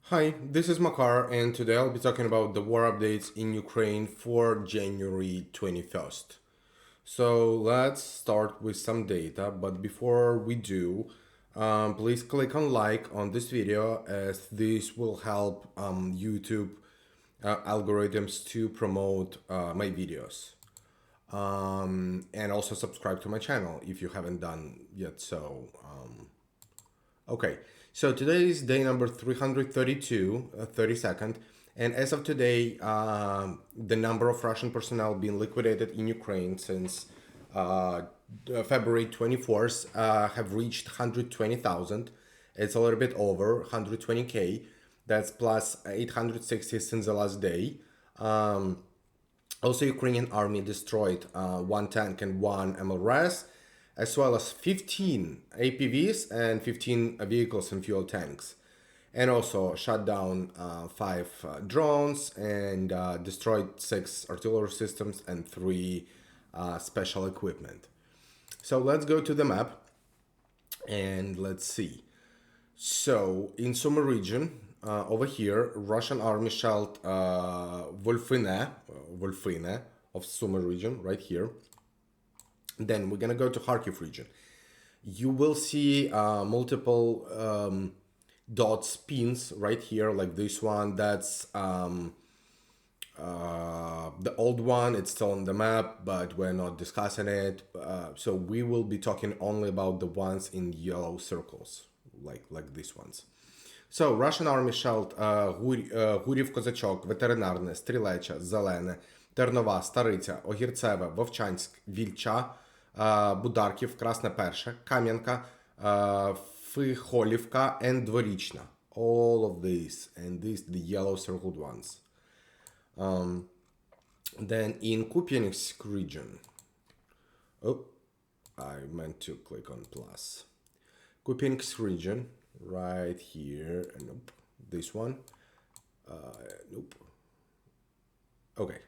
Hi, this is Makar, and today I'll be talking about the war updates in Ukraine for January 21st. So let's start with some data, but before we do, please click on like on this video as this will help YouTube algorithms to promote my videos. And also subscribe to my channel if you haven't done yet so. Okay, so today is day number 332, 32nd, and as of today, the number of Russian personnel being liquidated in Ukraine since February 24th have reached 120,000. It's a little bit over 120K. That's plus 860 since the last day. Also, Ukrainian army destroyed one tank and one MLRS, as well as 15 APVs and 15 vehicles and fuel tanks. And also shut down 5 drones and destroyed 6 artillery systems and 3 special equipment. So let's go to the map and let's see. So in Sumy region, over here, Russian army shelled Wolfine of Sumy region, right here. Then we're gonna go to Kharkiv region. You will see multiple dots, pins right here, like this one. That's the old one. It's still on the map, but we're not discussing it. So we will be talking only about the ones in yellow circles, like these ones. So, Russian army shelled Гурів Козачок, Ветеринарне, Стрілеча, Зелене, Тернова, Стариця, Огірцеве, Вовчанськ, Вільча, Бударків, Красне Перше, Кам'янка, Фихолівка, and Дворічна. All of these, and these the yellow circled ones. Then in Kupiansk region, I meant to click on plus. Kupiansk region, right here, nope, this one, nope, okay.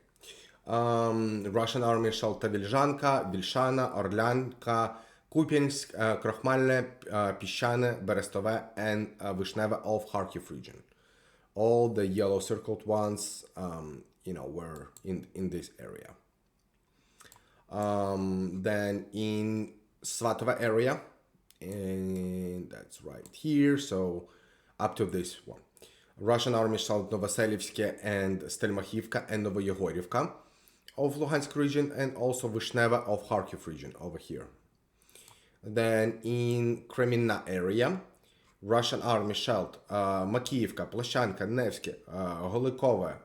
Russian army shelled Вільжанка, Вільшана, Орлянка, Куп'янськ, Крохмальне, Піщане, Берестове, and Вишневе of Kharkiv region. All the yellow circled ones, were in this area. Then in Svatove area, and that's right here, so up to this one. Russian army shelled Novoselivske and Stelmachivka and Novoyegorivka of Luhansk region, and also Vishneva of Kharkiv region over here. Then in Kreminna area, Russian army shelled Makiyivka, Plощанка, Nevsky, Голикове,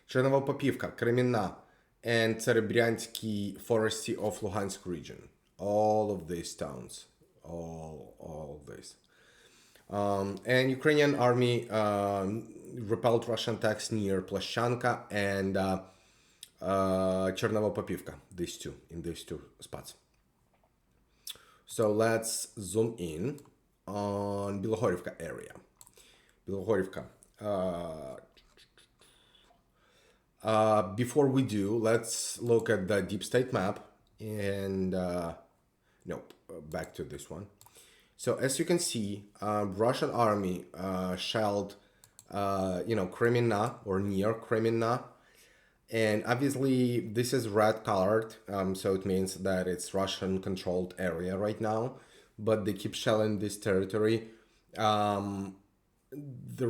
Черновопопівка, Kreminna, and Serebryansky foresty of Luhansk region. All of these towns, all of this. And Ukrainian army repelled Russian attacks near Plощанka and Chernovopopivka, in these two spots. So let's zoom in on Bilohorivka area. Bilohorivka. Before we do, let's look at the deep state map and nope, back to this one. So as you can see, Russian army shelled, Kreminna or near Kreminna, and obviously this is red colored, so it means that it's Russian controlled area right now, but they keep shelling this territory. There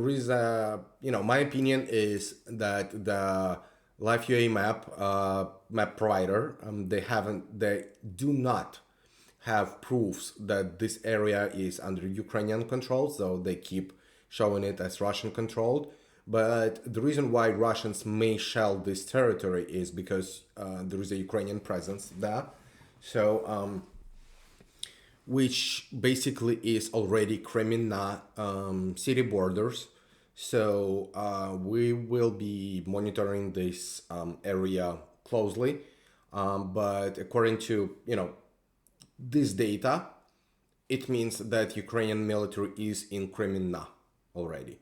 is my opinion is that the Live UA map provider, they do not have proofs that this area is under Ukrainian control, so they keep showing it as Russian controlled. But the reason why Russians may shell this territory is because there is a Ukrainian presence there. So, which basically is already Kreminna city borders. So we will be monitoring this area closely. But according to, this data, it means that Ukrainian military is in Kreminna already,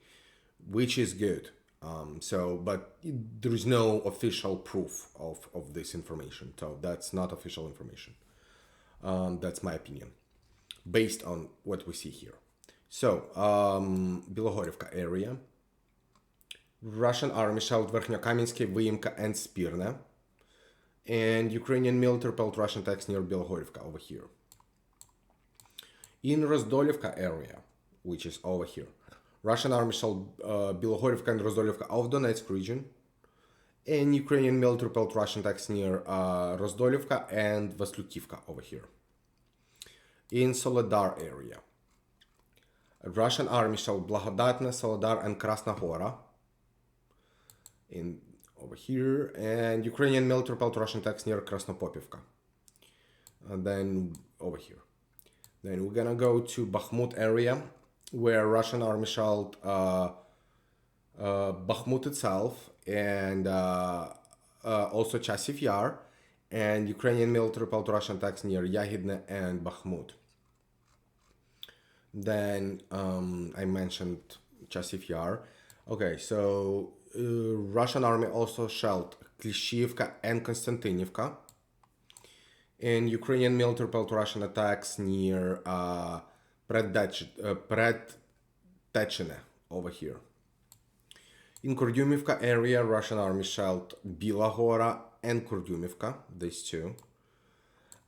which is good. But there is no official proof of this information. So that's not official information. That's my opinion, based on what we see here. So, Білогорівка area. Russian army shelled Верхньокам'янське, Виїмка, and Spirne. And Ukrainian military repelled Russian attacks near Білогорівка over here. In Rozdolivka area, which is over here, Russian army shelled Білогорівка and Rozdolivka of Donetsk region. And Ukrainian military repelled Russian attacks near Rozdolivka and Vaslukivka over here. In Soledar area, Russian army shelled Blagodatne, Soledar, and Krasna Gora. Over here, and Ukrainian military repelled Russian attacks near Krasnopopivka. And then over here. Then we're gonna go to Bakhmut area, where Russian army shelled Bakhmut itself and also Chasiv Yar, and Ukrainian military repelled Russian attacks near Yagidne and Bakhmut. Then I mentioned Chasiv Yar. Okay, so Russian army also shelled Klishivka and Konstantinivka. And Ukrainian military repelled Russian attacks near Predtechine over here. In Kurdyumivka area, Russian army shelled Bilagora and Kurdyumivka, these two.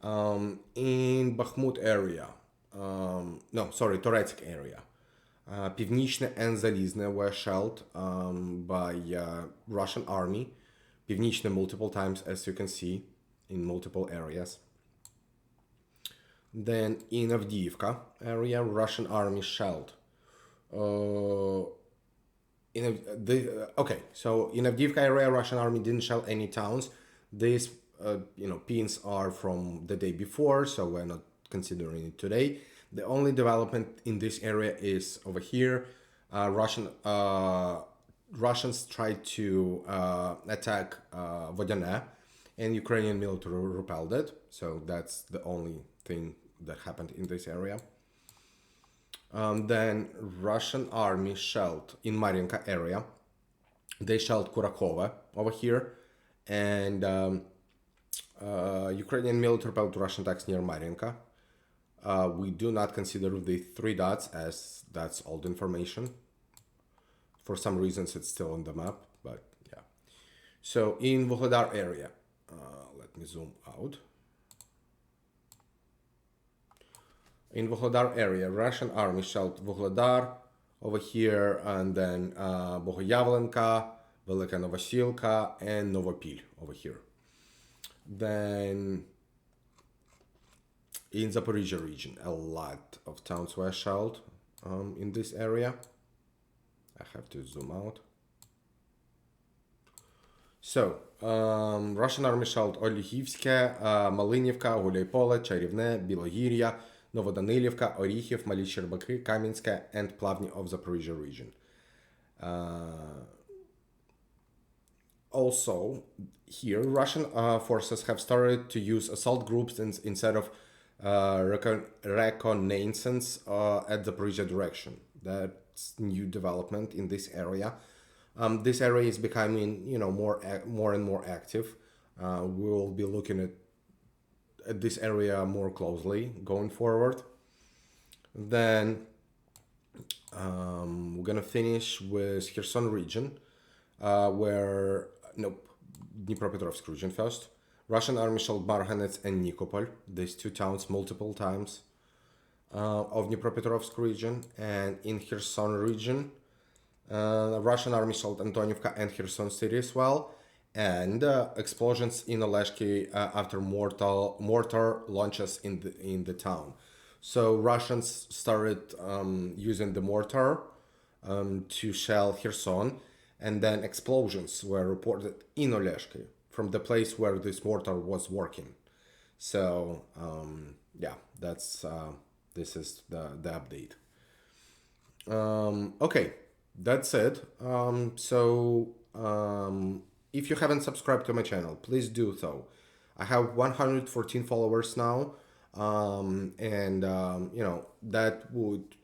In Bakhmut area, Toretsk area, Pivnichne and Zalizne were shelled by Russian army. Pivnichne multiple times, as you can see, in multiple areas. Then in Avdiivka area, Russian army shelled. So in Avdiivka area, Russian army didn't shell any towns. These, pins are from the day before, so we're not considering it today. The only development in this area is over here. Russians tried to attack Vodane, and Ukrainian military repelled it. So that's the only thing that happened in this area. Then Russian army shelled in Mariinka area. They shelled Kurakova over here, and Ukrainian military repelled Russian attacks near Mariinka. We do not consider the 3 dots as that's old information. For some reasons it's still on the map, but yeah. So in Vuhledar area, let me zoom out. In Vuhledar area, Russian army shelled Vuhledar over here, and then Bogoyavlenka, Velika Novosilka, and Novopil over here. Then in Zaporizhia region, a lot of towns were shelled in this area. I have to zoom out. So, Russian army shelled Olihivske, Малинівка, Гуляйполе, Чарівне, Білогір'я, Новоданилівка, Оріхів, Малі Щербаки, Кам'янське, and Plavny of Zaporizhia region. Also, here, Russian forces have started to use assault groups instead of reconnaissance at Zaporizhia direction. That's new development in this area. This area is becoming, more and more active. We will be looking at this area more closely going forward. Then we're gonna finish with Kherson region, Dnipropetrovsk region first. Russian army shelled Marhanets and Nikopol, these 2 towns, multiple times of Dnipropetrovsk region. And in Kherson region, Russian army shelled Antonivka and Kherson city as well, and explosions in Oleshki after mortar launches in the town. So Russians started using the mortar to shell Kherson, and then explosions were reported in Oleshki from the place where this mortar was working. So this is the update. Okay, that's it. If you haven't subscribed to my channel, please do so. I have 114 followers now, that would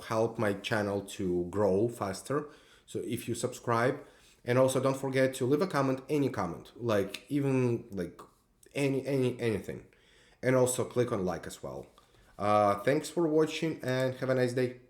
help my channel to grow faster. So if you subscribe, and also don't forget to leave a comment, any comment, anything, and also click on like as well. Thanks for watching and have a nice day.